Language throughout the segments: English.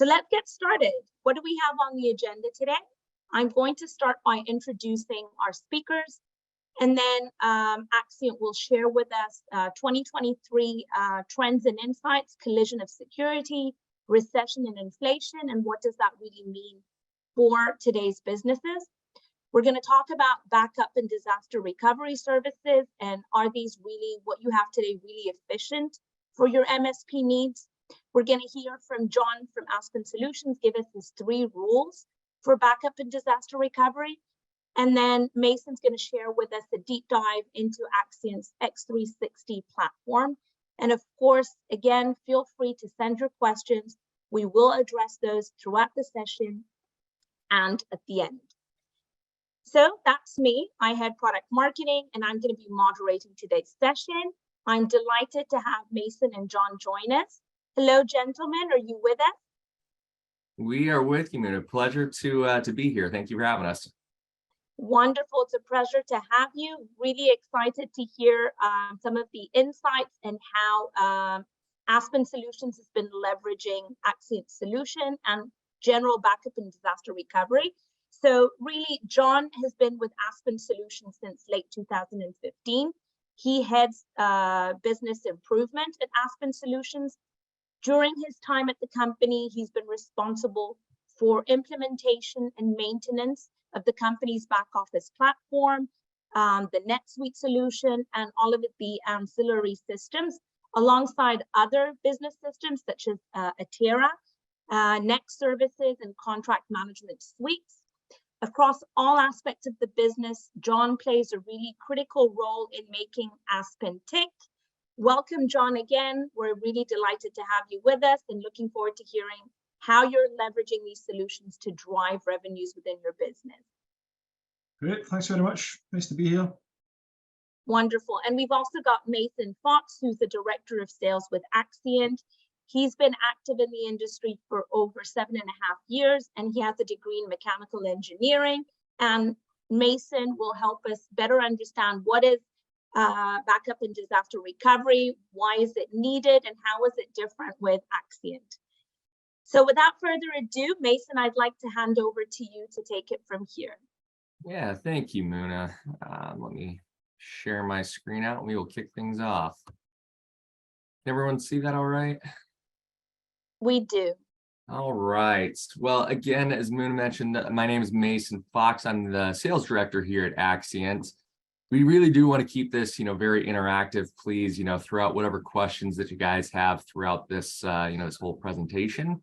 So let's get started. What do we have on the agenda today? I'm going to start by introducing our speakers, and then Axcient will share with us 2023 trends and insights, collision of security, recession and inflation, and what does that really mean for today's businesses. We're going to talk about backup and disaster recovery services, and are these really, what you have today, really efficient for your MSP needs? We're going to hear from John from Aspen Solutions, give us his 3 rules for backup and disaster recovery. And then Mason's going to share with us a deep dive into Axcient's X360 platform. And of course, again, feel free to send your questions. We will address those throughout the session and at the end. So that's me. I head product marketing, and I'm going to be moderating today's session. I'm delighted to have Mason and John join us. Hello, gentlemen. Are you with us? We are with you, man. A pleasure to be here. Thank you for having us. Wonderful. It's a pleasure to have you. Really excited to hear some of the insights and how Aspen Solutions has been leveraging Axcient solution and general backup and disaster recovery. So really, John has been with Aspen Solutions since late 2015. He heads business improvement at Aspen Solutions. During his time at the company, he's been responsible for implementation and maintenance of the company's back office platform, the NetSuite solution, and all of the ancillary systems, alongside other business systems such as Atera, Next services, and contract management suites. Across all aspects of the business, John plays a really critical role in making Aspen tick. Welcome, John, again. We're really delighted to have you with us and looking forward to hearing how you're leveraging these solutions to drive revenues within your business. Great, thanks very much. Nice to be here. Wonderful. And we've also got Mason Fox, who's the Director of Sales with Axcient. He's been active in the industry for over 7.5 years, and he has a degree in mechanical engineering. And Mason will help us better understand what is backup and disaster recovery, why is it needed, and how is it different with Axcient. So without further ado, Mason, I'd like to hand over to you to take it from here. Yeah, thank you, Muna. Let me share my screen out and we will kick things off. Can everyone see that all right? We do. All right. Well, again, as Muna mentioned, my name is Mason Fox. I'm the sales director here at Axcient. We really do want to keep this, very interactive. Please, throughout whatever questions that you guys have throughout this, this whole presentation.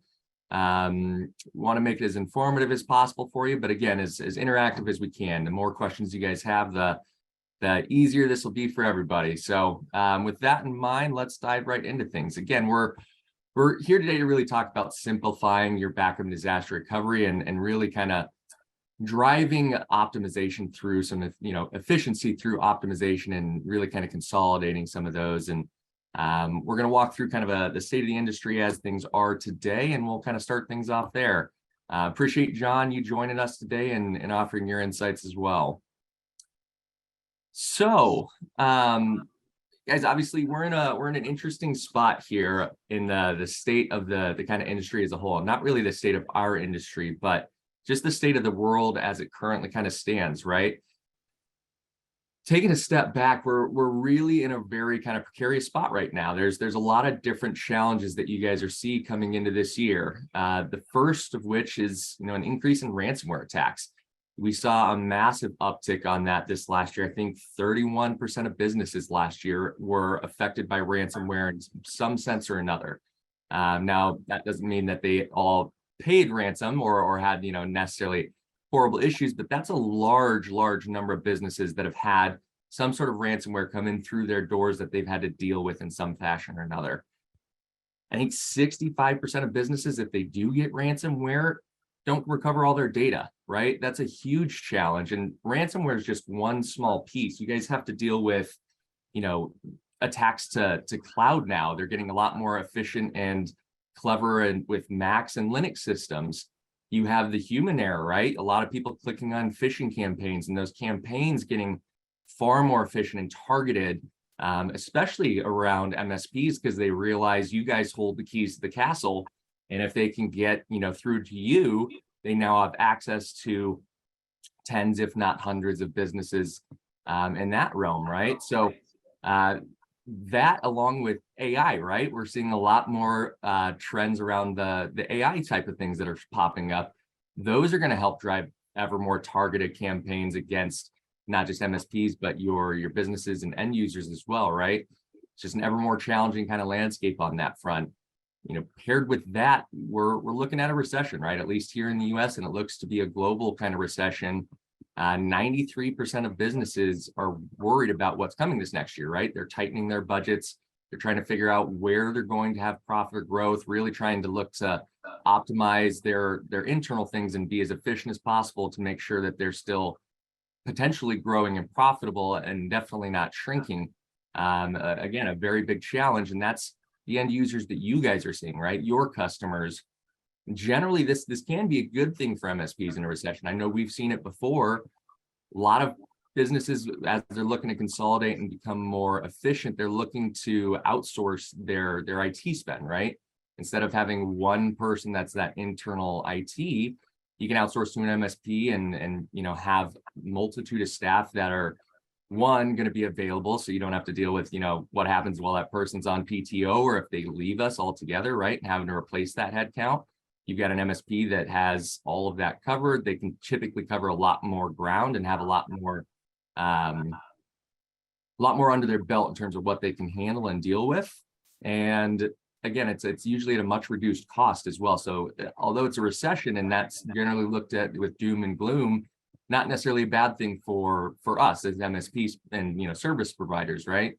We want to make it as informative as possible for you, but again, as interactive as we can. The more questions you guys have, the easier this will be for everybody. So with that in mind, let's dive right into things. Again, we're here today to really talk about simplifying your backup and disaster recovery and really kind of driving optimization through some, efficiency through optimization and really kind of consolidating some of those. And we're going to walk through kind of the state of the industry as things are today, and we'll kind of start things off there. Appreciate, John, you joining us today and offering your insights as well. So, guys, obviously we're in an interesting spot here in the state of the kind of industry as a whole. Not really the state of our industry, but just the state of the world as it currently kind of stands, right? Taking a step back, we're really in a very kind of precarious spot right now. There's a lot of different challenges that you guys are seeing coming into this year. The first of which is an increase in ransomware attacks. We saw a massive uptick on that this last year. I think 31% of businesses last year were affected by ransomware in some sense or another. Now, that doesn't mean that they all paid ransom or had necessarily horrible issues, but that's a large number of businesses that have had some sort of ransomware come in through their doors that they've had to deal with in some fashion or another. I think 65% of businesses, if they do get ransomware, don't recover all their data, right? That's a huge challenge. And ransomware is just one small piece. You guys have to deal with, attacks to cloud now. They're getting a lot more efficient and clever and with Macs and Linux systems. You have the human error, right? A lot of people clicking on phishing campaigns and those campaigns getting far more efficient and targeted, especially around MSPs, because they realize you guys hold the keys to the castle. And if they can get, through to you, they now have access to tens, if not hundreds of businesses in that realm, right? So that along with AI, right? We're seeing a lot more trends around the AI type of things that are popping up. Those are going to help drive ever more targeted campaigns against not just MSPs, but your businesses and end users as well, right? It's just an ever more challenging kind of landscape on that front. Paired with that, we're looking at a recession, right? At least here in the US, and it looks to be a global kind of recession. 93% of businesses are worried about what's coming this next year, right? They're tightening their budgets. They're trying to figure out where they're going to have profit growth, really trying to look to optimize their internal things and be as efficient as possible to make sure that they're still potentially growing and profitable and definitely not shrinking. Again, a very big challenge, and that's the end users that you guys are seeing, right? Your customers. Generally, this can be a good thing for MSPs in a recession. I know we've seen it before. A lot of businesses, as they're looking to consolidate and become more efficient, they're looking to outsource their IT spend, right? Instead of having one person that's that internal IT, you can outsource to an MSP and have multitude of staff that are going to be available, so you don't have to deal with what happens while that person's on PTO or if they leave us altogether, right? And having to replace that headcount. You've got an MSP that has all of that covered. They can typically cover a lot more ground and have a lot more under their belt in terms of what they can handle and deal with. And again, it's usually at a much reduced cost as well. So although it's a recession and that's generally looked at with doom and gloom, not necessarily a bad thing for us as MSPs and service providers, right?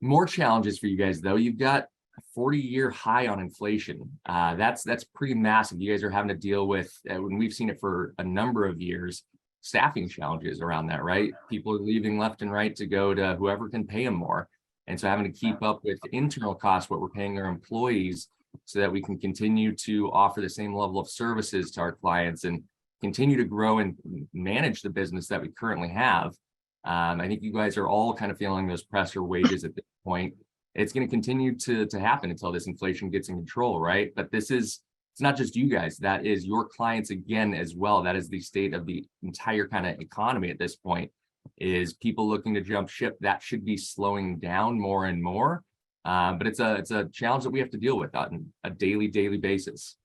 More challenges for you guys though. You've got a 40-year high on inflation. That's pretty massive. You guys are having to deal with, when we've seen it for a number of years, staffing challenges around that, right? People are leaving left and right to go to whoever can pay them more. And so having to keep up with internal costs, what we're paying our employees, so that we can continue to offer the same level of services to our clients and continue to grow and manage the business that we currently have. I think you guys are all kind of feeling those pressure wages at this point. It's going to continue to happen until this inflation gets in control, right? But it's not just you guys, that is your clients again as well. That is the state of the entire kind of economy at this point, is people looking to jump ship. That should be slowing down more and more. But it's a challenge that we have to deal with on a daily basis.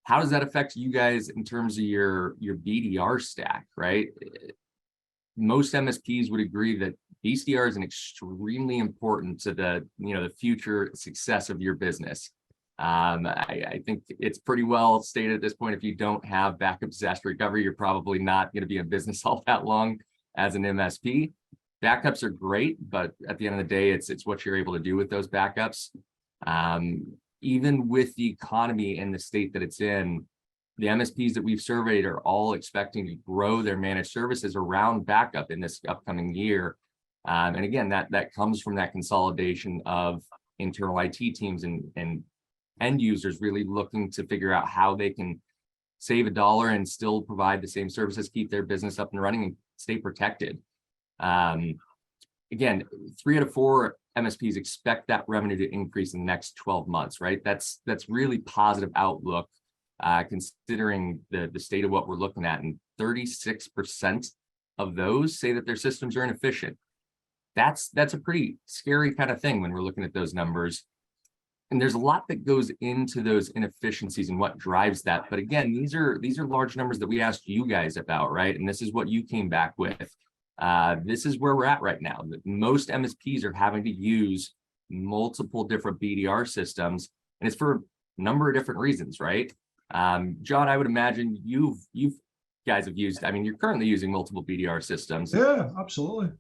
How does that affect you guys in terms of your BDR stack, right? Most MSPs would agree that BCDR is extremely important to the future success of your business. I think it's pretty well stated at this point. If you don't have backup disaster recovery, you're probably not going to be in business all that long as an MSP. Backups are great, but at the end of the day, it's what you're able to do with those backups. Even with the economy and the state that it's in, the MSPs that we've surveyed are all expecting to grow their managed services around backup in this upcoming year. And again, that comes from that consolidation of internal IT teams and end users really looking to figure out how they can save $1 and still provide the same services, keep their business up and running and stay protected. Again, 3 out of 4 MSPs expect that revenue to increase in the next 12 months, right? That's really positive outlook, considering the state of what we're looking at. And 36% of those say that their systems are inefficient. That's a pretty scary kind of thing when we're looking at those numbers. And there's a lot that goes into those inefficiencies and what drives that. But again, these are large numbers that we asked you guys about, right? And this is what you came back with. This is where we're at right now. Most MSPs are having to use multiple different BDR systems, and it's for a number of different reasons, right? John, I would imagine you guys have used, you're currently using multiple BDR systems. Yeah, absolutely.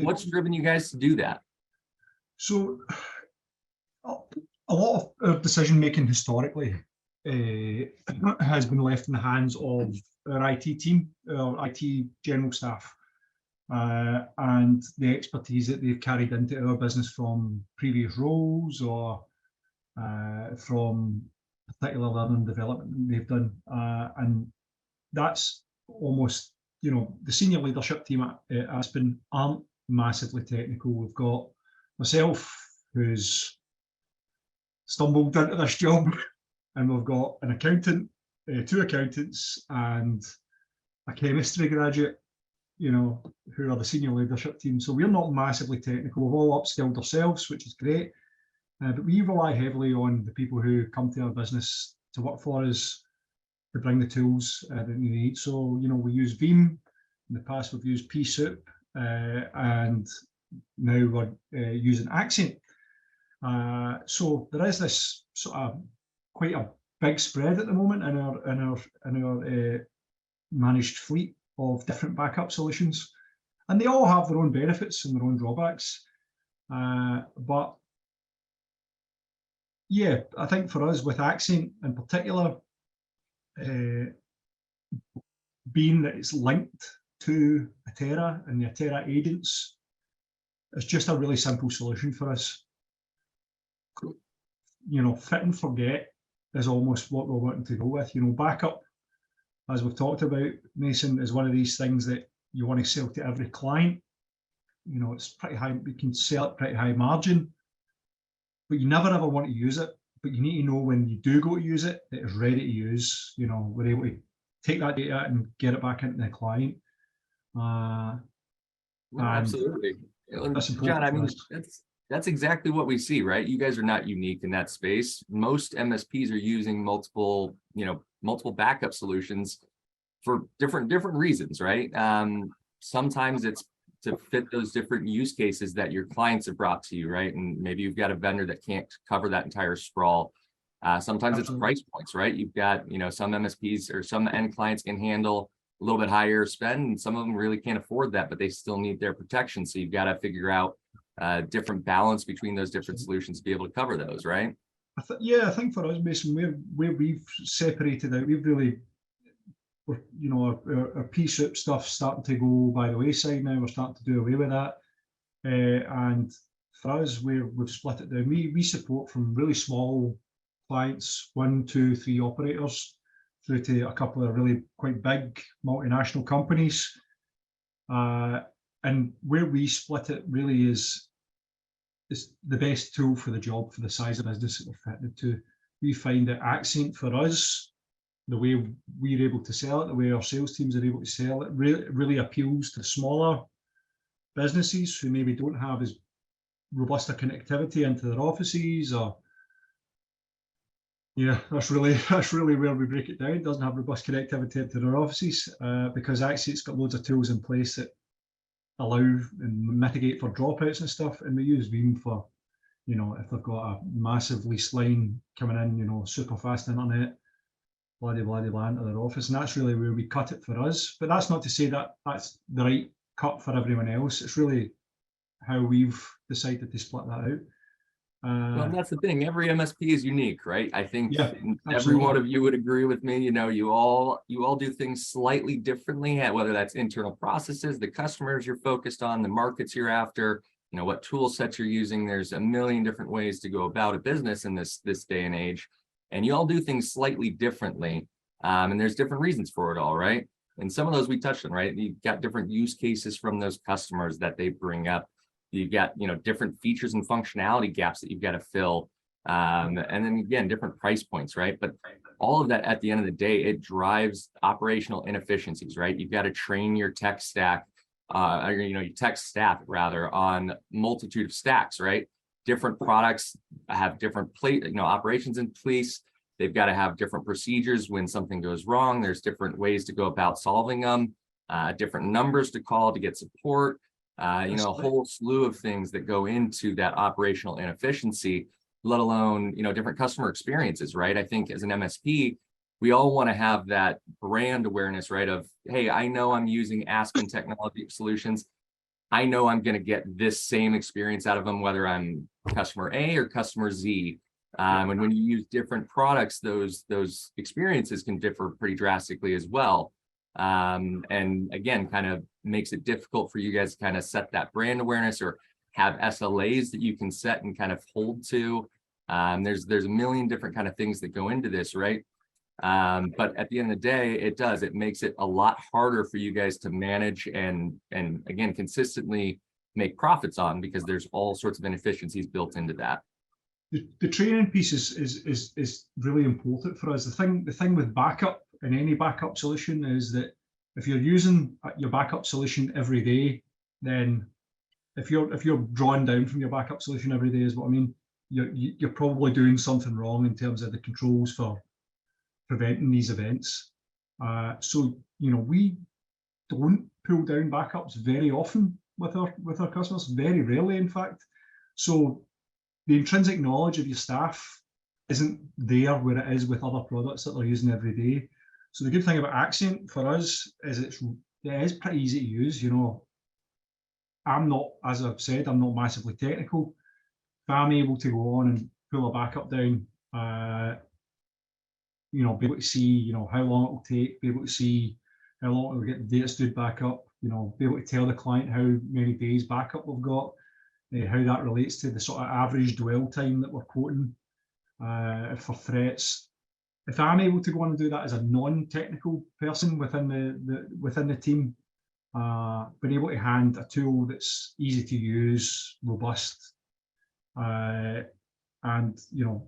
What's driven you guys to do that? So a lot of decision making historically has been left in the hands of our IT team, our IT general staff, and the expertise that they've carried into our business from previous roles or from particular learning development they've done, and that's almost, the senior leadership team at Aspen aren't massively technical. We've got myself, who's stumbled into this job, and we've got an accountant, 2 accountants, and a chemistry graduate, you know, who are the senior leadership team. So we're not massively technical. We've all upskilled ourselves, which is great. But we rely heavily on the people who come to our business to work for us, to bring the tools that we need. So, you know, we use Veeam. In the past, we've used pSoup, and now we're using Axcient. So there is this sort of quite a big spread at the moment in our managed fleet of different backup solutions, and they all have their own benefits and their own drawbacks. But yeah, I think for us with Axcient in particular, being that it's linked to Atera and the Atera agents, it's just a really simple solution for us. You know, fit and forget is almost what we're wanting to go with. You know, backup, as we've talked about, Mason, is one of these things that you want to sell to every client. You know, it's pretty high, we can sell it pretty high margin, but you never ever want to use it. But you need to know when you do go to use it, that it's ready to use. You know, we're able to take that data and get it back into the client. Absolutely. John, I mean, that's exactly what we see, right? You guys are not unique in that space. Most MSPs are using multiple backup solutions for different reasons, right? Sometimes it's to fit those different use cases that your clients have brought to you, right? And maybe you've got a vendor that can't cover that entire sprawl. Sometimes Absolutely. It's price points, right? You've got, you know, some MSPs or some end clients can handle a little bit higher spend, and some of them really can't afford that, but they still need their protection. So you've got to figure out different balance between those different solutions to be able to cover those, right? I think for us, Mason, where we've separated out, we've really, you know, our pSoup stuff starting to go by the wayside now. We're starting to do away with that, and for us, we've split it down. We support from really small clients, 1, 2, 3 operators, through to a couple of really quite big multinational companies. And where we split it really is the best tool for the job, for the size of business that we're fitted to. We find that Axcient for us, the way we're able to sell it, the way our sales teams are able to sell it, really appeals to smaller businesses who maybe don't have as robust a connectivity into their offices, or yeah, that's really where we break it down. It doesn't have robust connectivity into their offices, because Axcient's got loads of tools in place that allow and mitigate for dropouts and stuff, and we use Veeam for, you know, if they've got a massive lease line coming in, you know, super fast internet, blah into their office, and that's really where we cut it for us. But that's not to say that that's the right cut for everyone else. It's really how we've decided to split that out. Well, that's the thing. Every MSP is unique, right? I think every absolutely. one of you would agree with me. You know, you all do things slightly differently, whether that's internal processes, the customers you're focused on, the markets you're after, you know, what tool sets you're using. There's a million different ways to go about a business in this day and age, and you all do things slightly differently. And there's different reasons for it all, right? And some of those we touched on, right? You've got different use cases from those customers that they bring up. You've got, you know, different features and functionality gaps that you've got to fill. And then again, different price points, right? But all of that at the end of the day, it drives operational inefficiencies, right? You've got to train your tech stack, or, you know, your tech staff rather, on multitude of stacks, right? Different products have different operations in place. They've got to have different procedures when something goes wrong. There's different ways to go about solving them, different numbers to call to get support. You know, a whole slew of things that go into that operational inefficiency, let alone, you know, different customer experiences, right? I think as an MSP, we all want to have that brand awareness, right? Of, hey, I know I'm using Aspen Technology Solutions. I know I'm going to get this same experience out of them, whether I'm customer A or customer Z. And when you use different products, those experiences can differ pretty drastically as well. And again, kind of makes it difficult for you guys to kind of set that brand awareness or have SLAs that you can set and kind of hold to. There's a million different kind of things that go into this, right? But at the end of the day, it makes it a lot harder for you guys to manage and again, consistently make profits on, because there's all sorts of inefficiencies built into that. The training piece is really important for us. The thing with backup in any backup solution is that if you're using your backup solution every day, then if you're drawing down from your backup solution every day, is what I mean, you're probably doing something wrong in terms of the controls for preventing these events. So we don't pull down backups very often with our customers, very rarely in fact. So the intrinsic knowledge of your staff isn't there where it is with other products that they're using every day. So the good thing about Axcient for us is it is pretty easy to use. I'm not, as I've said, I'm not massively technical. If I'm able to go on and pull a backup down, be able to see, how long it will take, be able to see how long it will get the data stood back up, be able to tell the client how many days backup we've got, how that relates to the sort of average dwell time that we're quoting for threats. If I'm able to go on and do that as a non-technical person within the team, being able to hand a tool that's easy to use, robust, and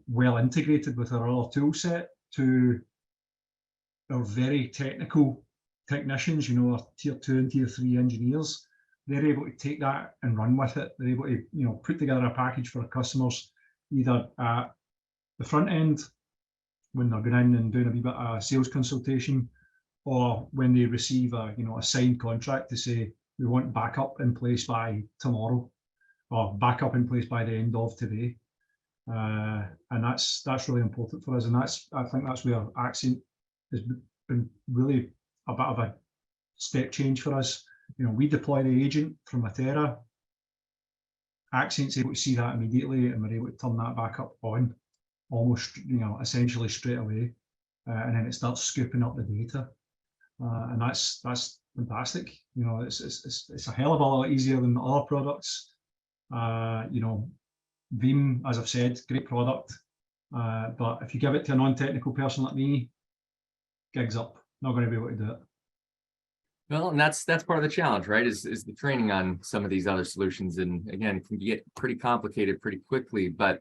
well integrated with our other tool set to our very technical technicians, our tier 2 and tier 3 engineers, they're able to take that and run with it. They're able to put together a package for our customers, either at the front end when they're going in and doing a wee bit of sales consultation, or when they receive a signed contract to say we want backup in place by tomorrow, or backup in place by the end of today. And that's really important for us, and I think that's where Axcient has been really a bit of a step change for us. We deploy the agent from Atera. Axcient's able to see that immediately, and we're able to turn that back up on almost essentially straight away, and then it starts scooping up the data, and that's fantastic. It's a hell of a lot easier than other products. Veeam, as I've said, great product, but if you give it to a non-technical person like me, gigs up, not going to be able to do it. Well, and that's part of the challenge, right? Is the training on some of these other solutions, and again, it can get pretty complicated pretty quickly. But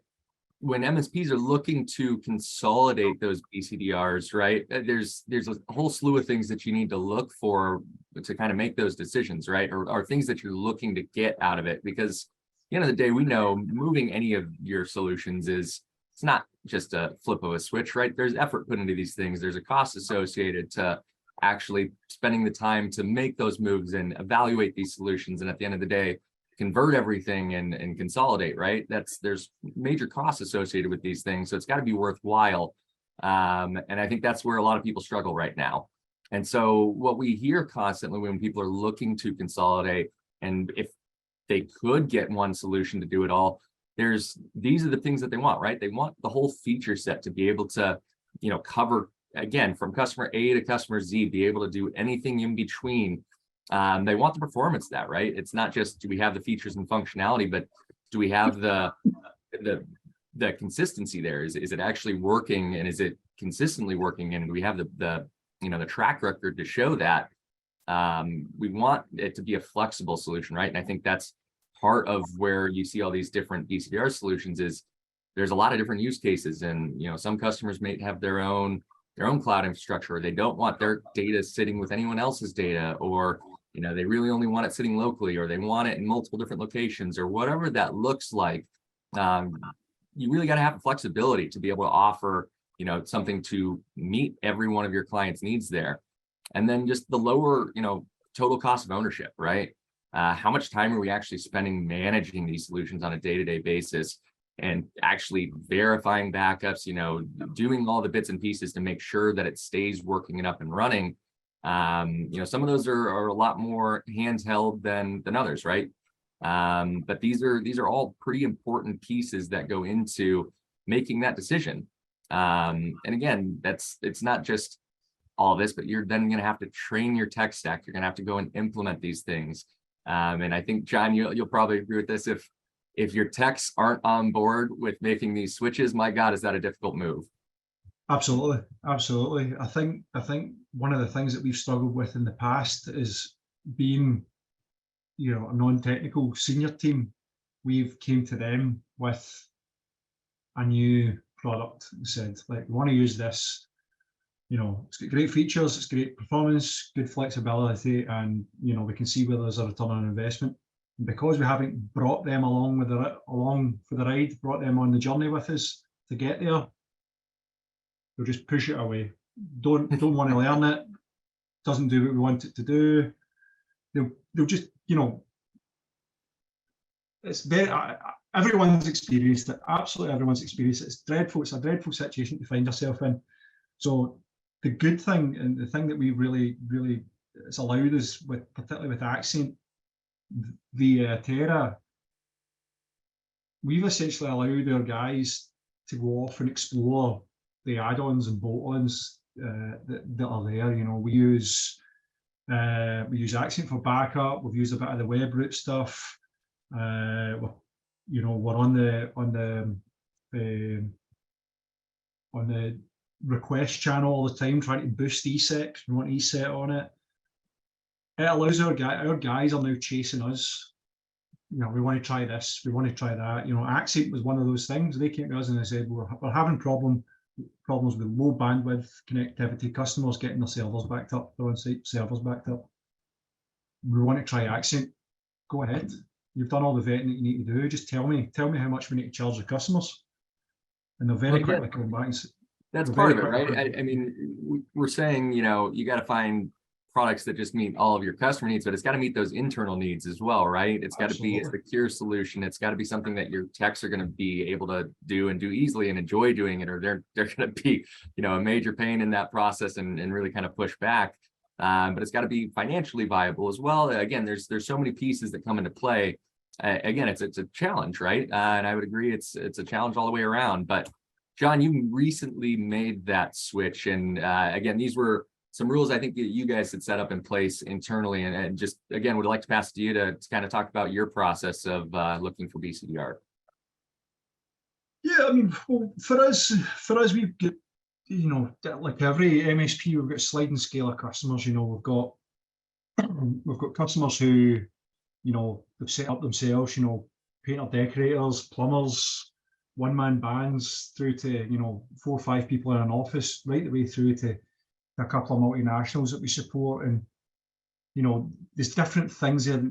when MSPs are looking to consolidate those BCDRs, right, there's a whole slew of things that you need to look for to kind of make those decisions, right? Or things that you're looking to get out of it, because at the end of the day, we know moving any of your solutions it's not just a flip of a switch, right? There's effort put into these things. There's a cost associated to actually spending the time to make those moves and evaluate these solutions, and at the end of the day, convert everything and consolidate, right? There's major costs associated with these things, so it's got to be worthwhile. And I think that's where a lot of people struggle right now. And so what we hear constantly when people are looking to consolidate, and if they could get one solution to do it all, these are the things that they want, right? They want the whole feature set to be able to, cover, again, from customer A to customer Z, be able to do anything in between. They want the performance of that, right? It's not just, do we have the features and functionality, but do we have the consistency there? Is it actually working, and is it consistently working? And do we have the track record to show that? We want it to be a flexible solution, right? And I think that's part of where you see all these different BCDR solutions is there's a lot of different use cases, and some customers may have their own cloud infrastructure, or they don't want their data sitting with anyone else's data, or they really only want it sitting locally, or they want it in multiple different locations, or whatever that looks like. You really got to have the flexibility to be able to offer something to meet every one of your clients' needs there. And then just the lower total cost of ownership, right? How much time are we actually spending managing these solutions on a day-to-day basis, and actually verifying backups, doing all the bits and pieces to make sure that it stays working and up and running. Some of those are a lot more handheld than others, right? But these are all pretty important pieces that go into making that decision. And again, it's not just all this, but you're then going to have to train your tech stack. You're going to have to go and implement these things. And I think, John, you'll probably agree with this. If your techs aren't on board with making these switches, my God, is that a difficult move? Absolutely. I think one of the things that we've struggled with in the past is being a non-technical senior team, we've came to them with a new product and said, like, we want to use this. It's got great features, it's great performance, good flexibility, and we can see where there's a return on investment. And because we haven't brought them along for the ride, brought them on the journey with us to get there, they'll just push it away. Don't want to learn it. Doesn't do what we want it to do. They'll just it's very. Everyone's experienced it. Absolutely everyone's experienced it. It's dreadful. It's a dreadful situation to find yourself in. So the good thing, and the thing that we really it's allowed us, particularly with Axcient via Atera, we've essentially allowed our guys to go off and explore the add-ons and bolt-ons that are there. We use Axcient for backup. We've used a bit of the web root stuff. We're on the request channel all the time, trying to boost ESET. We want ESET on it. It allows our guys are now chasing us. We want to try this, we want to try that. Axcient was one of those things. They came to us and they said, we're having problems with low bandwidth connectivity, customers getting their servers backed up, their on-site servers backed up. We want to try Axcient. Go ahead. You've done all the vetting that you need to do. Just tell me how much we need to charge the customers. And they'll very quickly come back and say, that's part of it, right? I mean, we're saying, you got to find products that just meet all of your customer needs, but it's got to meet those internal needs as well, right? It's got to be a secure solution. It's got to be something that your techs are going to be able to do and do easily and enjoy doing it, or they're going to be, a major pain in that process and really kind of push back. But it's got to be financially viable as well. Again, there's so many pieces that come into play. Again, it's a challenge, right? And I would agree it's a challenge all the way around. But John, you recently made that switch, and again, these were some rules I think that you guys had set up in place internally, and just again would like to pass it to you to kind of talk about your process of looking for BCDR. Yeah, I mean, well, for us, we've got, like every MSP, we've got a sliding scale of customers. We've got customers who, they've set up themselves, painter, decorators, plumbers, one-man bands, through to 4 or 5 people in an office, right the way through to a couple of multinationals that we support. And there's different things there.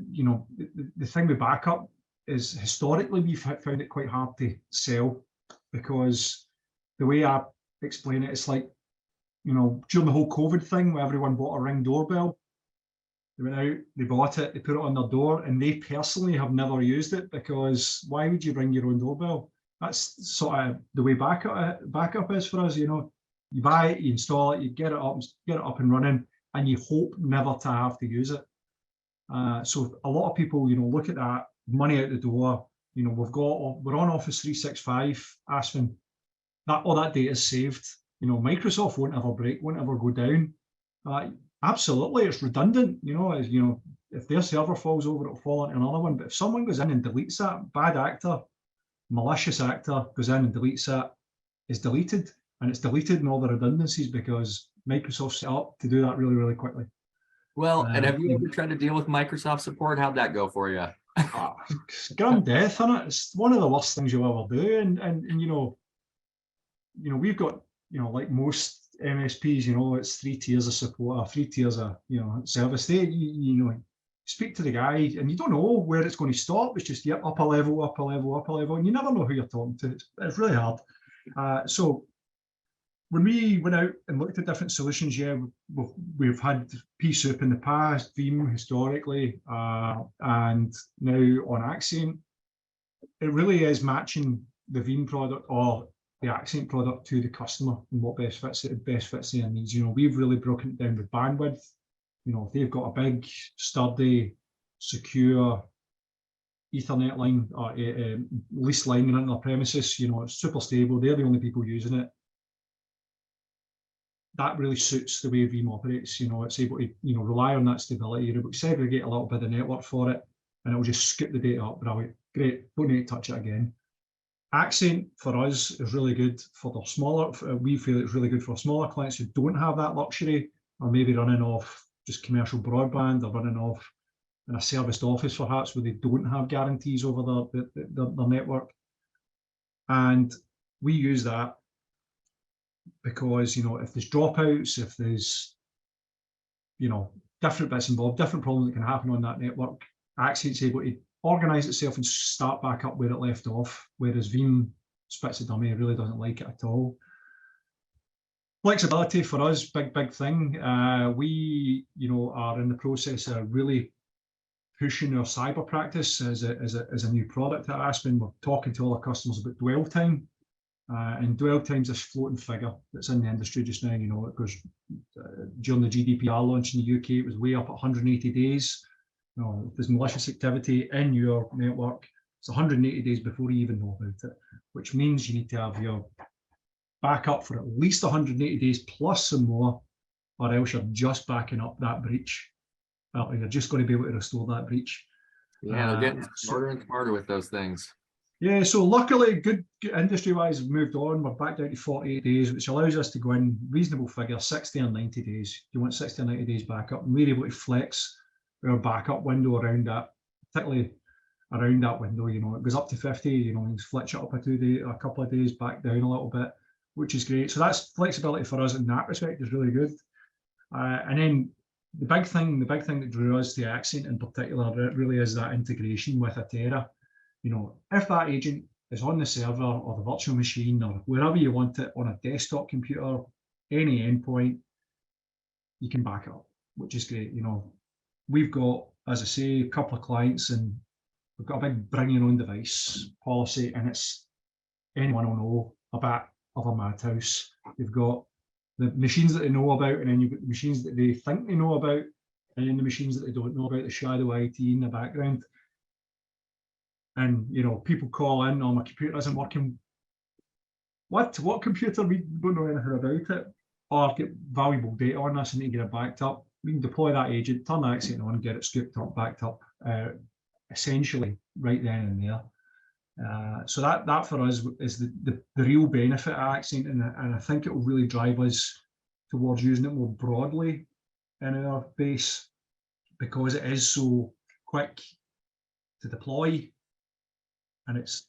The thing with backup is, historically we've found it quite hard to sell, because the way I explain it, it's like, during the whole COVID thing, where everyone bought a Ring doorbell. They went out, they bought it, they put it on their door, and they personally have never used it, because why would you ring your own doorbell? That's sort of the way backup is for us. You buy it, you install it, you get it up and running, and you hope never to have to use it. So a lot of people, look at that, money out the door. We're on Office 365, Aspen. All that data is saved. Microsoft won't ever break, won't ever go down. Absolutely, it's redundant. If their server falls over, it'll fall into another one. But if someone goes in and deletes that, bad actor, malicious actor goes in and deletes that, it's deleted. And it's deleted in all the redundancies, because Microsoft set up to do that really, really quickly. Well, and have you ever tried to deal with Microsoft support? How'd that go for you? It's grand death, isn't it? It's one of the worst things you'll ever do. And we've got, like most MSPs, it's 3 tiers of support, or 3 tiers of service. They, speak to the guy, and you don't know where it's going to stop. It's just up a level, up a level, up a level, and you never know who you're talking to. It's really hard. So when we went out and looked at different solutions, we've had pSoup in the past, Veeam historically, and now on Axcient. It really is matching the Veeam product or the Axcient product to the customer, and what best fits their needs. We've really broken it down with bandwidth. If they've got a big, sturdy, secure Ethernet line or leased line in their premises, it's super stable. They're the only people using it. That really suits the way Veeam operates. It's able to rely on that stability. You're able to segregate a little bit of network for it, and it will just scoop the data up. Brilliant, great. Don't need to touch it again. Axcient for us is really good for the smaller. We feel it's really good for smaller clients who don't have that luxury, or maybe running off just commercial broadband, or running off in a serviced office perhaps where they don't have guarantees over their network. And we use that because, you know, if there's dropouts, if there's, you know, different bits involved, different problems that can happen on that network, Axcient's able to organise itself and start back up where it left off, whereas Veeam spits a dummy, really doesn't like it at all. Flexibility for us, big thing. We, you know, are in the process of really pushing our cyber practice as a new product at Aspen. We're talking to all our customers about dwell time. And dwell time's this floating figure that's in the industry just now. You know, it goes during the GDPR launch in the UK, it was way up at 180 days. You know, if there's malicious activity in your network, it's 180 days before you even know about it, which means you need to have your backup for at least 180 days plus some more, or else you're just backing up that breach. You're just going to be able to restore that breach. Yeah, they're getting smarter and smarter with those things. Yeah, so luckily, good industry-wise, we've moved on. We're back down to 48 days, which allows us to go in reasonable figure, 60 or 90 days. You want 60 or 90 days backup, and we're able to flex our backup window around that, particularly around that window. You know, it goes up to 50. You know, you can fletch it up a couple of days, back down a little bit, which is great. So that's flexibility for us in that respect is really good. And then the big thing that drew us to Axcient in particular, it really is that integration with Atera. You know, if that agent is on the server or the virtual machine or wherever you want it, on a desktop computer, any endpoint, you can back up, which is great. You know, we've got, as I say, a couple of clients, and we've got a big bring your own device policy, and it's anyone will know a bit of a madhouse. You've got the machines that they know about, and then you've got the machines that they think they know about, and then the machines that they don't know about, the shadow IT in the background. And, you know, people call in, oh, my computer isn't working. What computer? We don't know anything about it. Or get valuable data on this and need to get it backed up. We can deploy that agent, turn that Axcient on, get it scooped up, backed up, essentially right then and there. So that for us is the real benefit of Axcient, and I think it will really drive us towards using it more broadly in our base, because it is so quick to deploy. And it's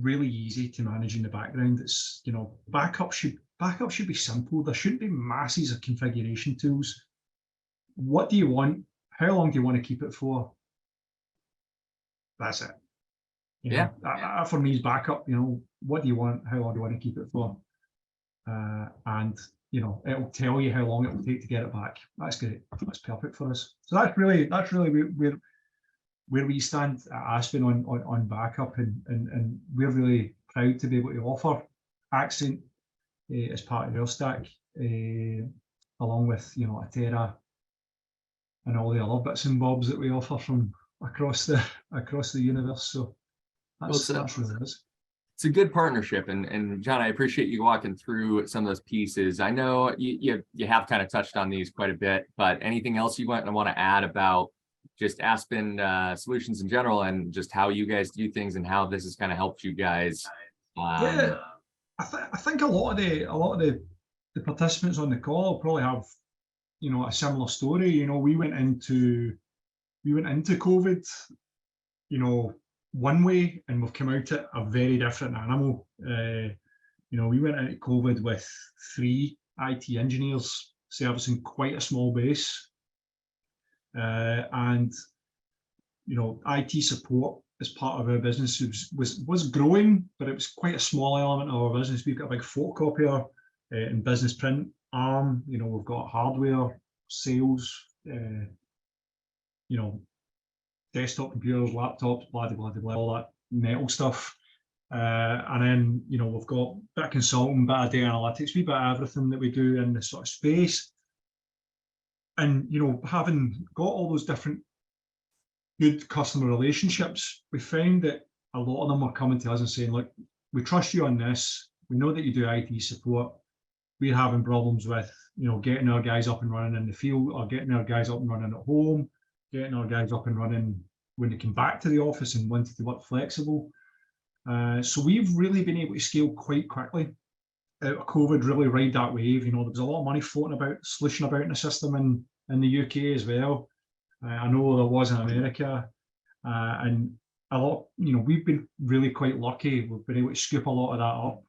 really easy to manage in the background. It's, you know, backup should be simple. There shouldn't be masses of configuration tools. What do you want? How long do you want to keep it for? That's it. You know, that for me is backup. You know, what do you want? How long do you want to keep it for? And, you know, it'll tell you how long it will take to get it back. That's great. That's perfect for us. So that's really where we stand at Aspen on backup, and we're really proud to be able to offer Axcient as part of our stack, along with, you know, Atera and all the other bits and bobs that we offer from across the universe. So that's really it. It's a good partnership, and John, I appreciate you walking through some of those pieces. I know you have kind of touched on these quite a bit, but anything else you want to add about just Aspen Solutions in general, and just how you guys do things and how this has kind of helped you guys? Yeah, I think a lot of the participants on the call probably have, you know, a similar story. You know, we went into COVID, you know, one way, and we've come out at a very different animal. You know, we went into COVID with 3 IT engineers servicing quite a small base. And, you know, IT support as part of our business was growing, but it was quite a small element of our business. We've got a big photocopier and business print arm. You know, we've got hardware sales, you know, desktop computers, laptops, blah, blah, blah, blah, all that metal stuff. And then, you know, we've got a bit of consulting, bit of data analytics, wee bit of everything that we do in this sort of space. And, you know, having got all those different good customer relationships, we found that a lot of them were coming to us and saying, look, we trust you on this. We know that you do IT support. We're having problems with, you know, getting our guys up and running in the field, or getting our guys up and running at home, getting our guys up and running when they come back to the office and wanted to work flexible. So we've really been able to scale quite quickly out of COVID, really ride that wave. You know, there was a lot of money floating about, slushing about in the system in the UK as well. I know there was in America, and a lot, we've been really quite lucky. We've been able to scoop a lot of that up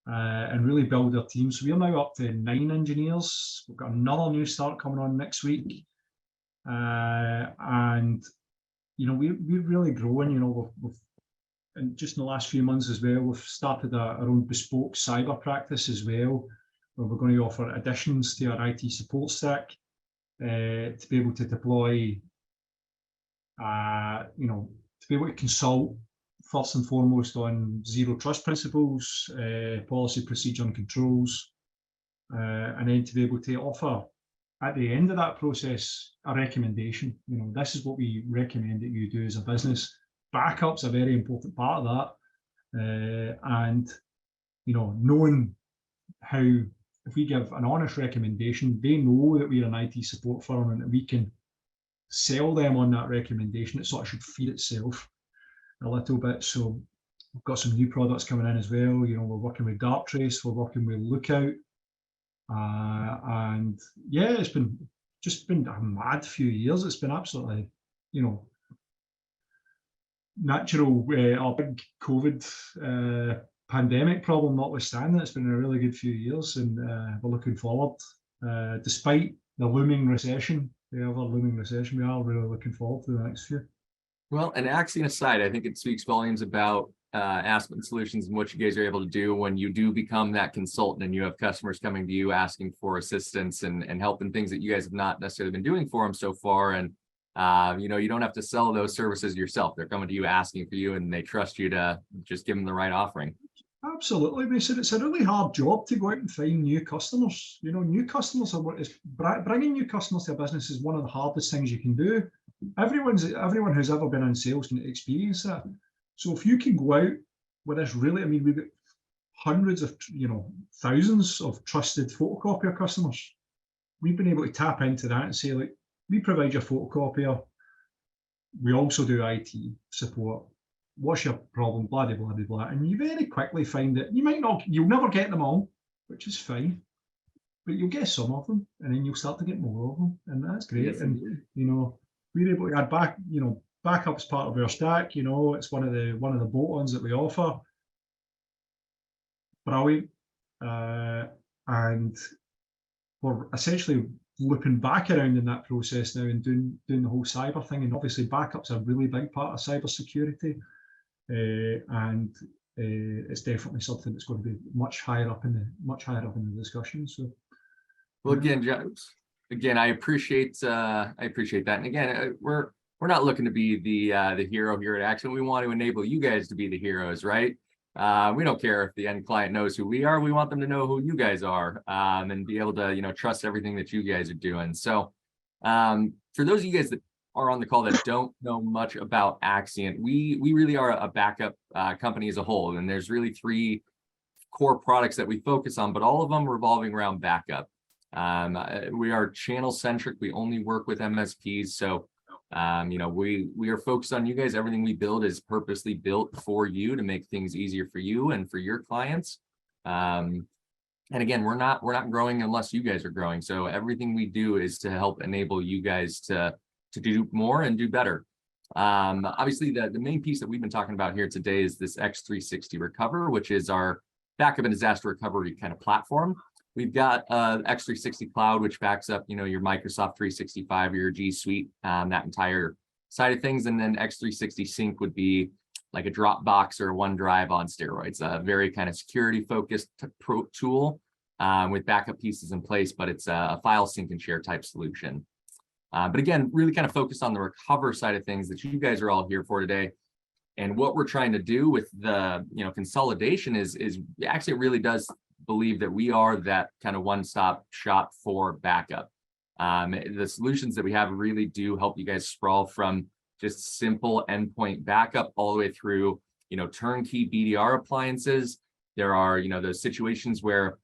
and really build our team. So we're now up to 9 engineers. We've got another new start coming on next week. And, we're really growing. And just in the last few months as well, we've started our own bespoke cyber practice as well, where we're going to offer additions to our IT support stack to be able to deploy, to be able to consult first and foremost on zero trust principles, policy, procedure, and controls, and then to be able to offer at the end of that process a recommendation. This is what we recommend that you do as a business. Backup's a very important part of that, and knowing how, if we give an honest recommendation, they know that we're an IT support firm and that we can sell them on that recommendation. It sort of should feed itself a little bit. So we've got some new products coming in as well. We're working with Darktrace, we're working with Lookout, and yeah, it's been a mad few years. It's been absolutely, natural, our big COVID pandemic problem notwithstanding, it's been a really good few years, and we're looking forward, despite the looming recession, we are really looking forward to the next few. Well, and Axcient aside, I think it speaks volumes about Aspen Solutions and what you guys are able to do when you do become that consultant and you have customers coming to you asking for assistance and helping things that you guys have not necessarily been doing for them so far. And you don't have to sell those services yourself. They're coming to you asking for you, and they trust you to just give them the right offering. Absolutely, Mason. It's a really hard job to go out and find new customers. New customers bringing new customers to a business is one of the hardest things you can do. Everyone who's ever been in sales can experience that. So if you can go out with this we've got hundreds of, thousands of trusted photocopier customers. We've been able to tap into that and say, like, we provide your photocopier. We also do IT support. What's your problem? Blah, blah, blah, blah. And you very quickly find that you'll never get them all, which is fine, but you'll get some of them, and then you'll start to get more of them, and that's great. Yes, and we're able to add back, backup's part of our stack. It's one of the bolt-ons that we offer. Brilliant, and we're essentially looping back around in that process now and doing the whole cyber thing. And obviously, backup's a really big part of cyber security. And it's definitely something that's going to be much higher up in the discussion. So, well, again, I appreciate that. And again, we're not looking to be the hero here at Axcient. We want to enable you guys to be the heroes, right? We don't care if the end client knows who we are. We want them to know who you guys are, and be able to trust everything that you guys are doing. So, for those of you guys that are on the call that don't know much about Axcient, we really are a backup company as a whole, and there's really 3 core products that we focus on, but all of them revolving around backup. We are channel centric. We only work with MSPs, so we are focused on you guys. Everything we build is purposely built for you to make things easier for you and for your clients. And again, we're not growing unless you guys are growing. So everything we do is to help enable you guys to do more and do better. Obviously, the main piece that we've been talking about here today is this X360 Recover, which is our backup and disaster recovery kind of platform. We've got X360 Cloud, which backs up, your Microsoft 365 or your G Suite, that entire side of things. And then X360 Sync would be like a Dropbox or OneDrive on steroids, a very kind of security-focused tool with backup pieces in place, but it's a file sync and share type solution. But again, really kind of focused on the recover side of things that you guys are all here for today. And what we're trying to do with the consolidation is actually it really does believe that we are that kind of one-stop shop for backup. The solutions that we have really do help you guys sprawl from just simple endpoint backup all the way through turnkey BDR appliances. There are those situations where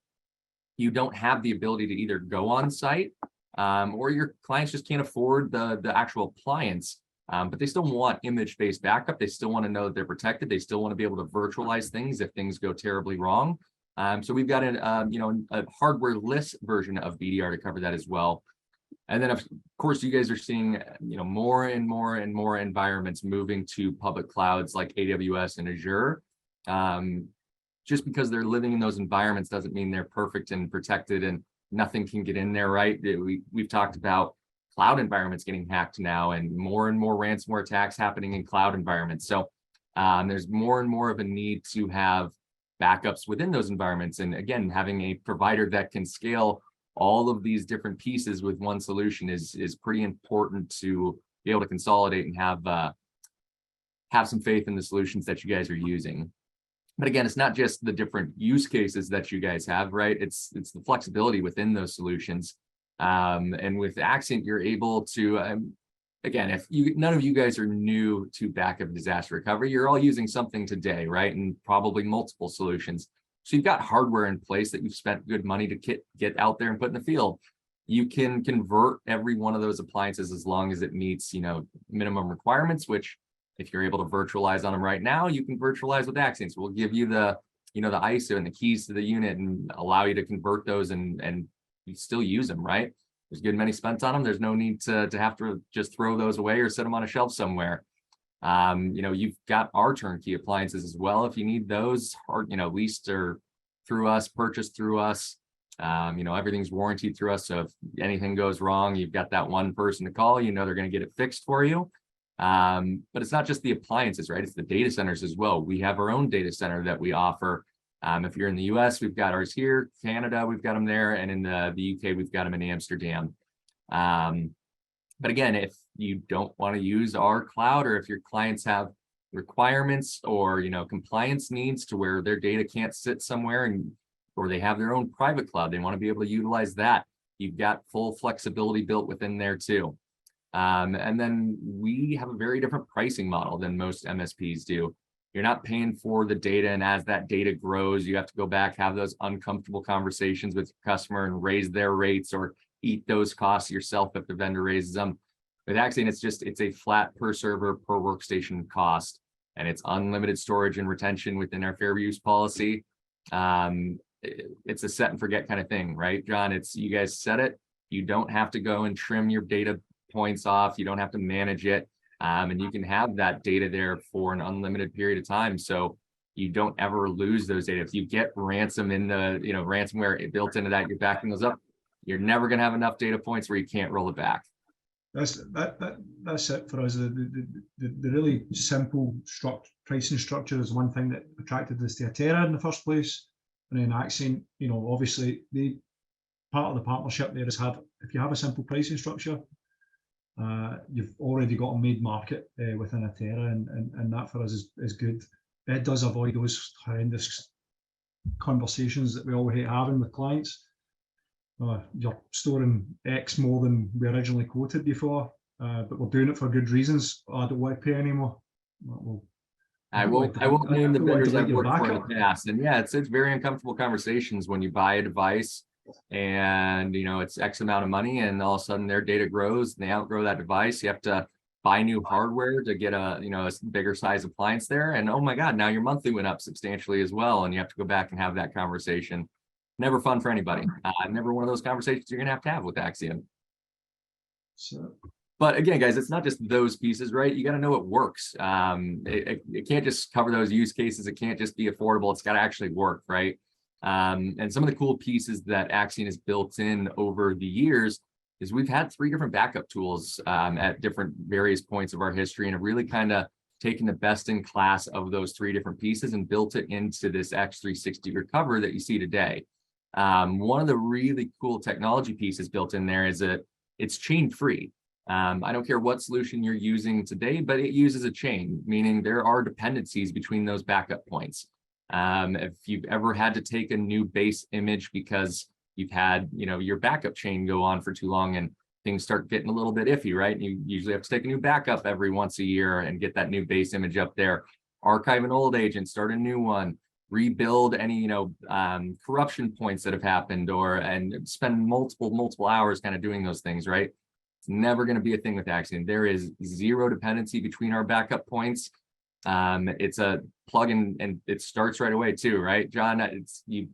you don't have the ability to either go on site or your clients just can't afford the actual appliance, but they still want image-based backup. They still want to know that they're protected. They still want to be able to virtualize things if things go terribly wrong. So we've got a hardware-less version of BDR to cover that as well. And then of course you guys are seeing, more and more and more environments moving to public clouds like AWS and Azure. Just because they're living in those environments doesn't mean they're perfect and protected and nothing can get in there, right? We've talked about cloud environments getting hacked now, and more ransomware attacks happening in cloud environments. So there's more and more of a need to have backups within those environments. And again, having a provider that can scale all of these different pieces with one solution is pretty important to be able to consolidate and have some faith in the solutions that you guys are using. But again, it's not just the different use cases that you guys have, right? It's the flexibility within those solutions. And with Axcient, you're able to, again, if none of you guys are new to backup disaster recovery, you're all using something today, right? And probably multiple solutions. So you've got hardware in place that you've spent good money to get out there and put in the field. You can convert every one of those appliances as long as it meets, minimum requirements, which if you're able to virtualize on them right now, you can virtualize with Axcient. So we'll give you the ISO and the keys to the unit and allow you to convert those and you still use them, right? There's good money spent on them. There's no need to have to just throw those away or set them on a shelf somewhere. You've got our turnkey appliances as well. If you need those, or, leased or through us, purchased through us, everything's warranted through us. So if anything goes wrong, you've got that one person to call, they're going to get it fixed for you. But it's not just the appliances, right? It's the data centers as well. We have our own data center that we offer. If you're in the US, we've got ours here. Canada, we've got them there. And in the UK, we've got them in Amsterdam. But again, if you don't want to use our cloud, or if your clients have requirements or, compliance needs to where their data can't sit somewhere, or they have their own private cloud, they want to be able to utilize that. You've got full flexibility built within there too. And then we have a very different pricing model than most MSPs do. You're not paying for the data, and as that data grows, you have to go back, have those uncomfortable conversations with your customer and raise their rates or eat those costs yourself if the vendor raises them. With Axcient, it's a flat per server per workstation cost, and it's unlimited storage and retention within our fair use policy. It's a set and forget kind of thing, right, John? It's you guys set it. You don't have to go and trim your data points off. You don't have to manage it. And you can have that data there for an unlimited period of time. So you don't ever lose those data. If you get ransom in the, ransomware built into that, you're backing those up. You're never going to have enough data points where you can't roll it back. That's it for us. The really simple pricing structure is one thing that attracted us to Atera in the first place. And then Axcient, obviously part of the partnership there is if you have a simple pricing structure, you've already got a made market within Atera, and that for us is good. It does avoid those horrendous conversations that we all hate having with clients. You're storing X more than we originally quoted before, but we're doing it for good reasons. I don't want to pay anymore. I won't name the vendors I've worked for in the past. And yeah, it's very uncomfortable conversations when you buy a device and it's X amount of money, and all of a sudden their data grows and they outgrow that device. You have to buy new hardware to get a bigger size appliance there, and oh my God, now your monthly went up substantially as well, and you have to go back and have that conversation. Never fun for anybody. Never one of those conversations you're gonna have with Axcient. But again, guys, it's not just those pieces, right? You got to know it works. It can't just cover those use cases. It can't just be affordable. It's got to actually work, right? And some of the cool pieces that Axcient has built in over the years is we've had 3 different backup tools at different various points of our history, and have really kind of taken the best in class of those 3 different pieces and built it into this X360 Recover that you see today. One of the really cool technology pieces built in there is that it's chain free. I don't care what solution you're using today, but it uses a chain, meaning there are dependencies between those backup points. If you've ever had to take a new base image because you've had, your backup chain go on for too long and things start getting a little bit iffy, right? You usually have to take a new backup every once a year and get that new base image up there, archive an old agent, start a new one, rebuild any, corruption points that have happened, and spend multiple hours kind of doing those things, right? It's never going to be a thing with Axcient. There is zero dependency between our backup points. It's a plugin and it starts right away too, right, John? It's you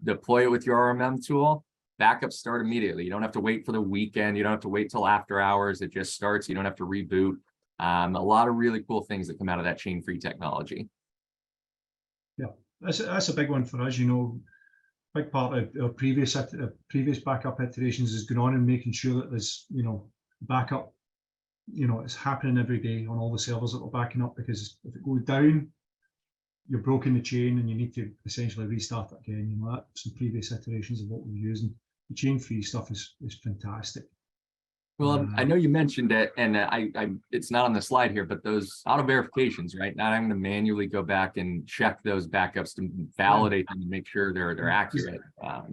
deploy it with your RMM tool, backups start immediately. You don't have to wait for the weekend. You don't have to wait till after hours. It just starts. You don't have to reboot. A lot of really cool things that come out of that chain-free technology. Yeah, that's a big one for us. You know, big part of our previous backup iterations is going on and making sure that there's, you know, backup, you know, it's happening every day on all the servers that we're backing up, because if it goes down, you're broken the chain and you need to essentially restart it again. You know, that's some previous iterations of what we're using. The chain-free stuff is fantastic. Well, I know you mentioned it, and it's not on the slide here, but those auto verifications, right? Not having to manually go back and check those backups to validate them and make sure they're accurate.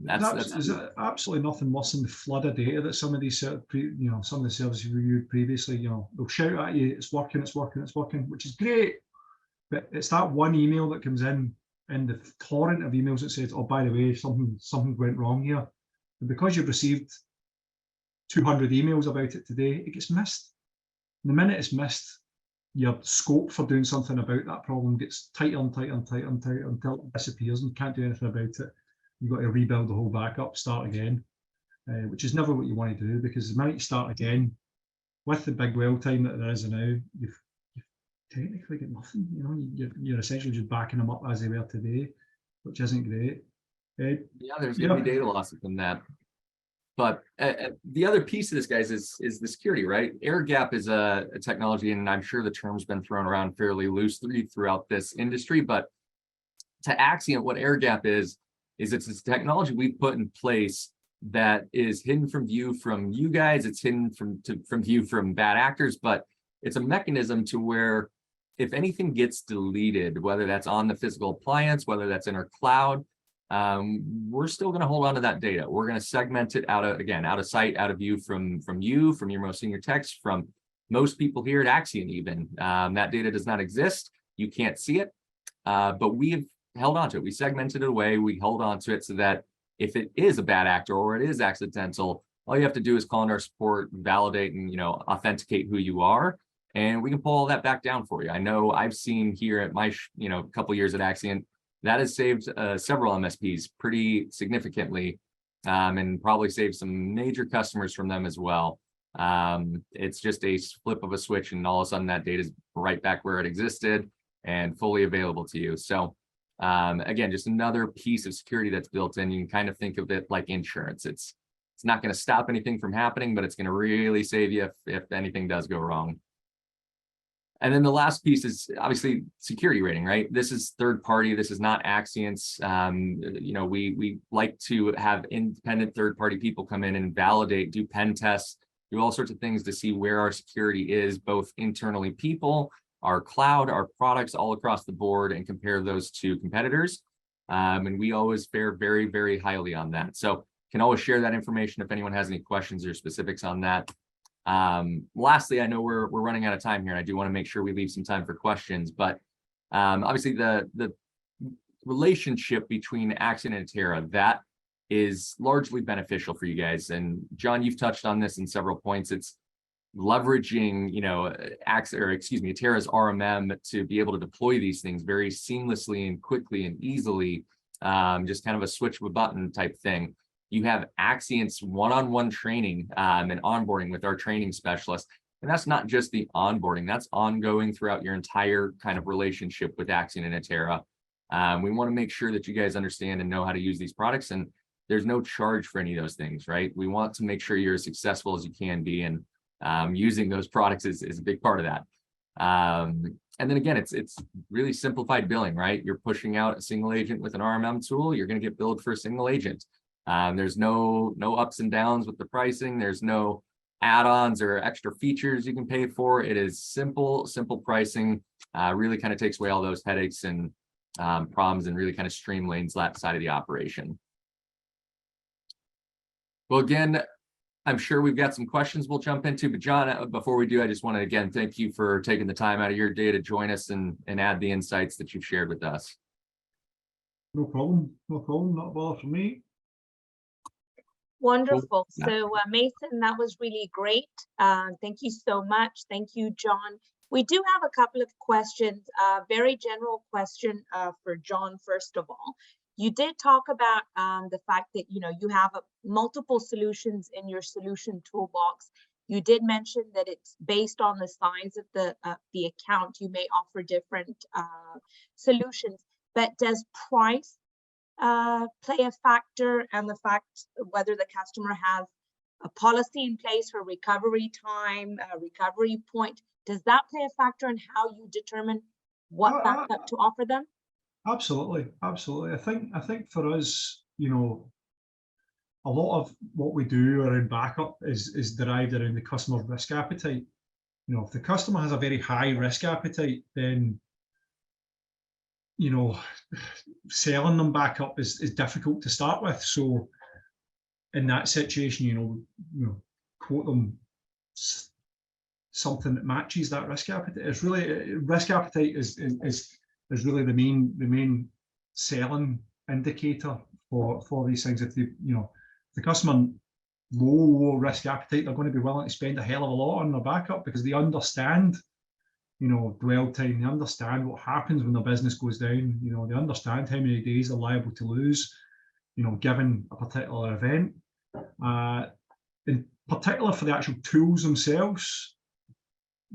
There's absolutely nothing worse than the flood of data that some of these some of the services we reviewed previously. You know, they'll shout at you, it's working, it's working, it's working, which is great, but it's that one email that comes in the torrent of emails that says, oh, by the way, something went wrong here, and because you've received 200 emails about it today, it gets missed. And the minute it's missed, your scope for doing something about that problem gets tighter and tighter and tighter and tighter until it disappears and you can't do anything about it. You've got to rebuild the whole backup, start again, which is never what you want to do, because the minute you start again, with the big well time that there is now, you've technically got nothing. You know, you're essentially just backing them up as they were today, which isn't great. Yeah, there's going to be data losses from that. But the other piece of this, guys, is the security, right? Air gap is a technology, and I'm sure the term's been thrown around fairly loosely throughout this industry. But to Axcient, what air gap is it's this technology we've put in place that is hidden from view from you guys. It's hidden from view from bad actors, but it's a mechanism to where if anything gets deleted, whether that's on the physical appliance, whether that's in our cloud, we're still going to hold on to that data. We're going to segment it out of sight, out of view from you, from your most senior techs, from most people here at Axcient even. That data does not exist. You can't see it, but we have held on to it. We segmented it away. We hold on to it so that if it is a bad actor or it is accidental, all you have to do is call in our support, validate, and, you know, authenticate who you are, and we can pull all that back down for you. I know I've seen here at my couple years at Axcient, that has saved several MSPs pretty significantly, and probably saved some major customers from them as well. It's just a flip of a switch, and all of a sudden that data is right back where it existed and fully available to you. So again, just another piece of security that's built in. You can kind of think of it like insurance. It's not going to stop anything from happening, but it's going to really save you if anything does go wrong. And then the last piece is obviously security rating, right? This is third party. This is not Axcient's. You know, we like to have independent third party people come in and validate, do pen tests, do all sorts of things to see where our security is, both internally people, our cloud, our products, all across the board, and compare those to competitors. And we always fare very, very highly on that. So can always share that information if anyone has any questions or specifics on that. Lastly, I know we're running out of time here, and I do want to make sure we leave some time for questions, but obviously the relationship between Axcient and Atera, that is largely beneficial for you guys. And John, you've touched on this in several points. It's leveraging, you know, Atera's RMM to be able to deploy these things very seamlessly and quickly and easily, just kind of a switch of a button type thing. You have Axcient's one-on-one training and onboarding with our training specialists. And that's not just the onboarding, that's ongoing throughout your entire kind of relationship with Axcient and Atera. We want to make sure that you guys understand and know how to use these products, and there's no charge for any of those things, right? We want to make sure you're as successful as you can be, and using those products is a big part of that. And then again, it's really simplified billing, right? You're pushing out a single agent with an RMM tool, you're going to get billed for a single agent. There's no ups and downs with the pricing. There's no add-ons or extra features you can pay for. It is simple pricing. Really kind of takes away all those headaches and problems, and really kind of streamlines that side of the operation. Well, again, I'm sure we've got some questions we'll jump into, but John, before we do, I just want to again thank you for taking the time out of your day to join us and add the insights that you've shared with us. No problem, not a bother for me. Wonderful. So Mason, that was really great. Thank you so much. Thank you, John. We do have a couple of questions. Very general question for John, first of all. You did talk about the fact that, you know, you have multiple solutions in your solution toolbox. You did mention that it's based on the size of the account. You may offer different solutions, but does price play a factor, and the fact whether the customer has a policy in place for recovery time, a recovery point, does that play a factor in how you determine what backup to offer them? Absolutely, absolutely. I think for us, you know, a lot of what we do around backup is derived around the customer's risk appetite. You know, if the customer has a very high risk appetite, then, you know, selling them backup is difficult to start with. So in that situation, you know, quote them something that matches that risk appetite. It's really, risk appetite is really the main selling indicator for these things. If the customer low risk appetite, they're going to be willing to spend a hell of a lot on their backup because they understand, you know, dwell time. They understand what happens when the business goes down. You know, they understand how many days they're liable to lose, you know, given a particular event. In particular for the actual tools themselves,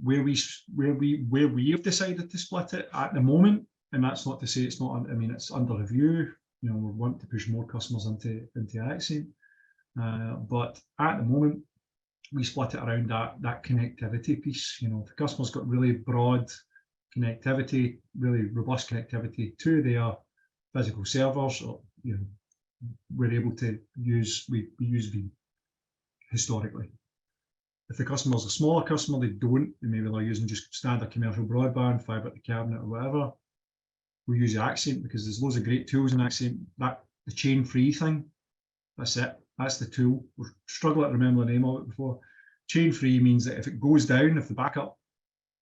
where we have decided to split it at the moment, and that's not to say it's not. I mean, it's under review. You know, we want to push more customers into Axcient, but at the moment we split it around that connectivity piece. You know, if the customer's got really broad connectivity, really robust connectivity to their physical servers, or, you know, we're able to use we use Veeam historically. If the customer's a smaller customer, they don't, maybe they're using just standard commercial broadband, fibre to cabinet or whatever, we use Axcient because there's loads of great tools in Axcient. That the chain-free thing, that's it. That's the tool. We're struggling to remember the name of it before. Chain-free means that if it goes down, if the backup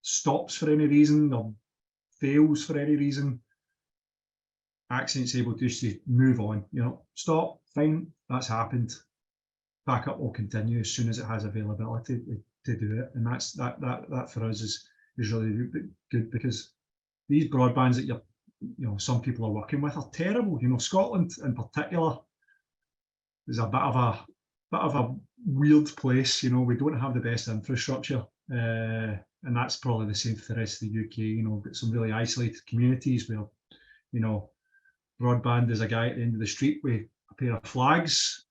stops for any reason or fails for any reason, Axcient's able to just move on. You know, stop, fine, that's happened. Backup will continue as soon as it has availability to do it, and that for us is really good, because these broadbands that you know some people are working with are terrible. You know, Scotland in particular is a bit of a weird place. You know, we don't have the best infrastructure, and that's probably the same for the rest of the UK. You know, we've got some really isolated communities where, you know, broadband is a guy at the end of the street with a pair of flags.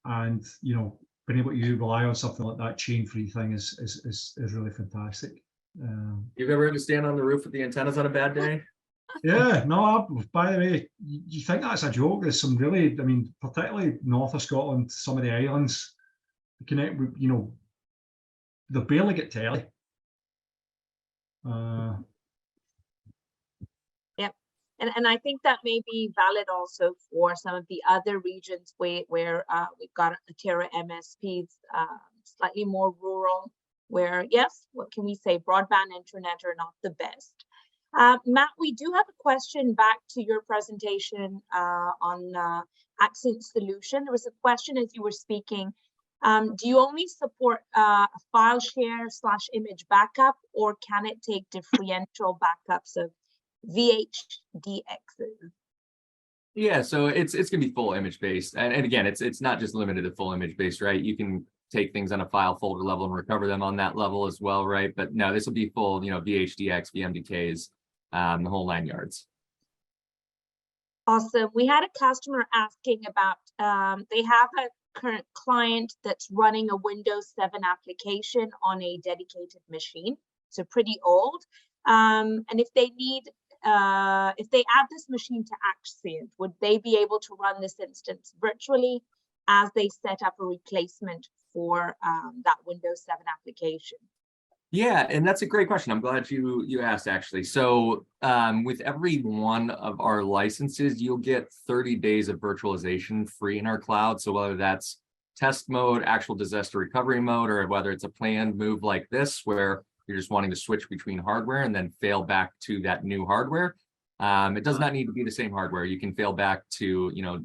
And, you know, being able to rely on something like that chain-free thing is really fantastic. You've ever had to stand on the roof with the antennas on a bad day? Yeah, no, by the way, you think that's a joke. There's some really, I mean, particularly north of Scotland, some of the islands, connect with, you know, they barely get telly. And I think that may be valid also for some of the other regions where we've got Atera MSPs, slightly more rural, where, yes, what can we say, broadband internet are not the best. Matt, we do have a question back to your presentation on Axcient Solution. There was a question as you were speaking. Do you only support a file share / image backup, or can it take differential backups of VHDXs? Yeah, so it's gonna be full image based, and again, it's not just limited to full image based, right? You can take things on a file folder level and recover them on that level as well, right? But no, this will be full, you know, VHDX, VMDKs, the whole 9 yards. Awesome. We had a customer asking about they have a current client that's running a Windows 7 application on a dedicated machine, so pretty old. And if they need if they add this machine to Axcient, would they be able to run this instance virtually as they set up a replacement for that Windows 7 application? Yeah, and that's a great question. I'm glad you asked, actually. So with every one of our licenses, you'll get 30 days of virtualization free in our cloud. So whether that's test mode, actual disaster recovery mode, or whether it's a planned move like this, where you're just wanting to switch between hardware and then fail back to that new hardware. It does not need to be the same hardware. You can fail back to, you know,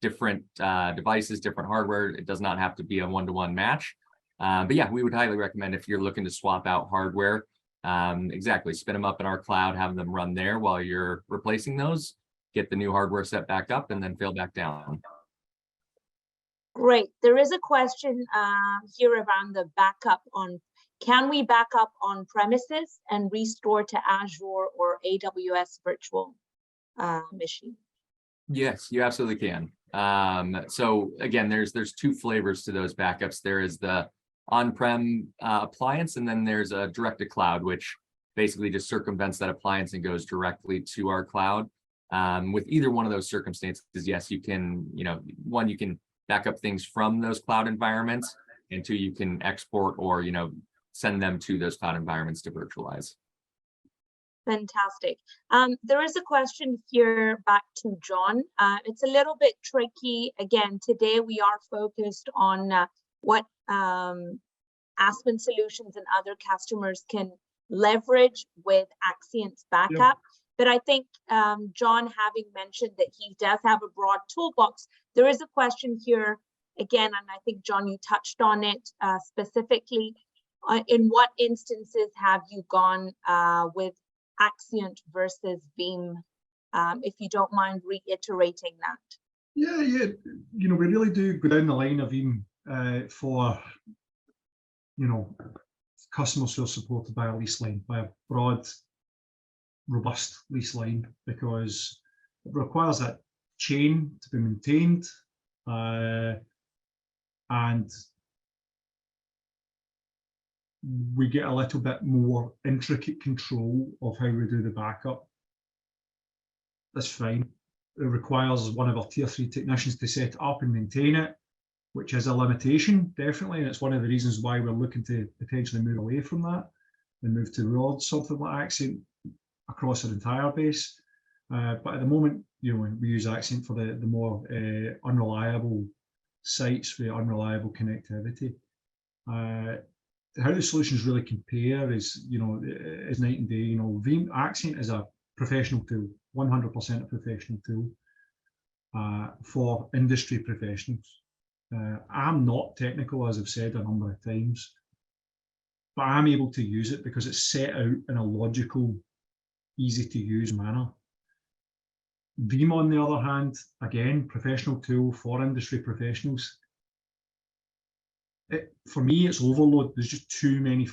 different devices, different hardware. It does not have to be a one-to-one match. But yeah, we would highly recommend, if you're looking to swap out hardware, exactly, spin them up in our cloud, have them run there while you're replacing those. get the new hardware set back up and then fail back down. Great. There is a question here around the backup on, can we back up on premises and restore to Azure or AWS virtual machine? Yes, you absolutely can. So again, there's two flavors to those backups. There is the on-prem appliance, and then there's a direct to cloud, which basically just circumvents that appliance and goes directly to our cloud. With either one of those circumstances, yes, you can, one, you can back up things from those cloud environments, and two, you can export or, send them to those cloud environments to virtualize. Fantastic. There is a question here back to John. It's a little bit tricky. Again, today we are focused on what Aspen Solutions and other customers can leverage with Axcient's backup. Yeah. But I think John, having mentioned that he does have a broad toolbox, there is a question here again, and I think John, you touched on it specifically. In what instances have you gone with Axcient versus Veeam? If you don't mind reiterating that. Yeah. We really do go down the line of Veeam for, customers who are supported by a lease line, by a broad, robust lease line, because it requires that chain to be maintained, and we get a little bit more intricate control of how we do the backup. That's fine. It requires one of our tier 3 technicians to set it up and maintain it, which is a limitation, definitely, and it's one of the reasons why we're looking to potentially move away from that and move towards something like Axcient across our entire base. But at the moment, we use Axcient for the more unreliable sites with unreliable connectivity. How the solutions really compare is, is night and day. Veeam Axcient is a professional tool, 100% a professional tool for industry professionals. I'm not technical, as I've said a number of times, but I'm able to use it because it's set out in a logical, easy to use manner. Veeam, on the other hand, again, professional tool for industry professionals. For me, it's overload. There's just too many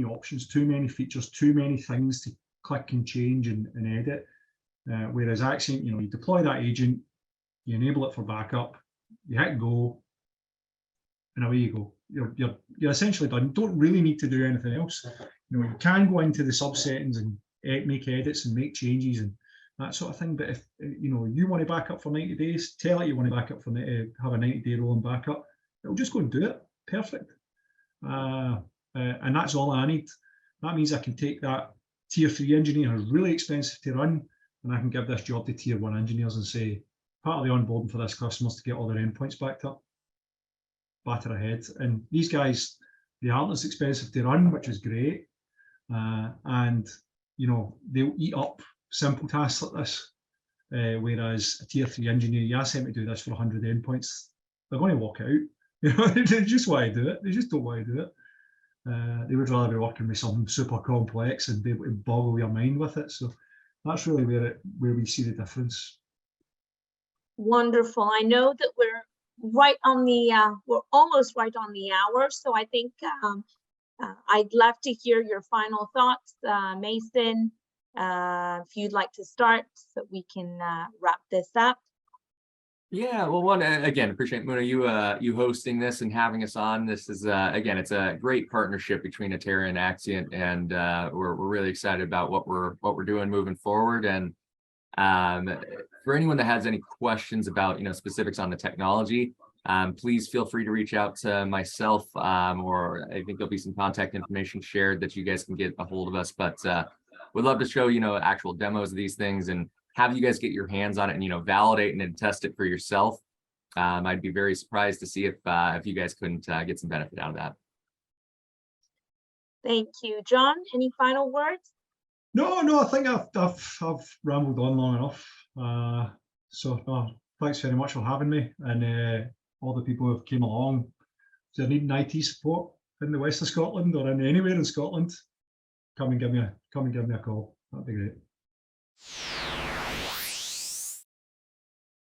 options, too many features, too many things to click and change and edit. Whereas Axcient, you deploy that agent, you enable it for backup, you hit go, and away you go. You're essentially done. You don't really need to do anything else. You can go into the subsettings and make edits and make changes and that sort of thing. But if you want to back up for 90 days, tell it you want to back up for have a 90-day rolling backup, it'll just go and do it. Perfect. And that's all I need. That means I can take that tier 3 engineer who's really expensive to run, and I can give this job to tier 1 engineers and say, part of the onboarding for this customer is to get all their endpoints backed up. Batter ahead. And these guys, they aren't as expensive to run, which is great. And they'll eat up simple tasks like this. Whereas a tier 3 engineer, you ask them to do this for 100 endpoints, they're going to walk out. They just want to do it. They just don't want to do it. They would rather be working with something super complex and be able to boggle your mind with it. So that's really where we see the difference. Wonderful. I know that we're right on the we're almost right on the hour, so I think I'd love to hear your final thoughts, Mason. If you'd like to start, so we can wrap this up. Yeah, well, one, again, appreciate Muna, you hosting this and having us on. This is again, it's a great partnership between Atera and Axcient, and we're really excited about what we're doing moving forward. And for anyone that has any questions about specifics on the technology, please feel free to reach out to myself, or I think there'll be some contact information shared that you guys can get a hold of us. But we'd love to show actual demos of these things and have you guys get your hands on it and validate and test it for yourself. I'd be very surprised to see if you guys couldn't get some benefit out of that. Thank you, John. Any final words? No, I think I've rambled on long enough. So thanks very much for having me, and all the people who came along. If you're needing IT support in the west of Scotland or anywhere in Scotland, come and give me a call. That'd be great.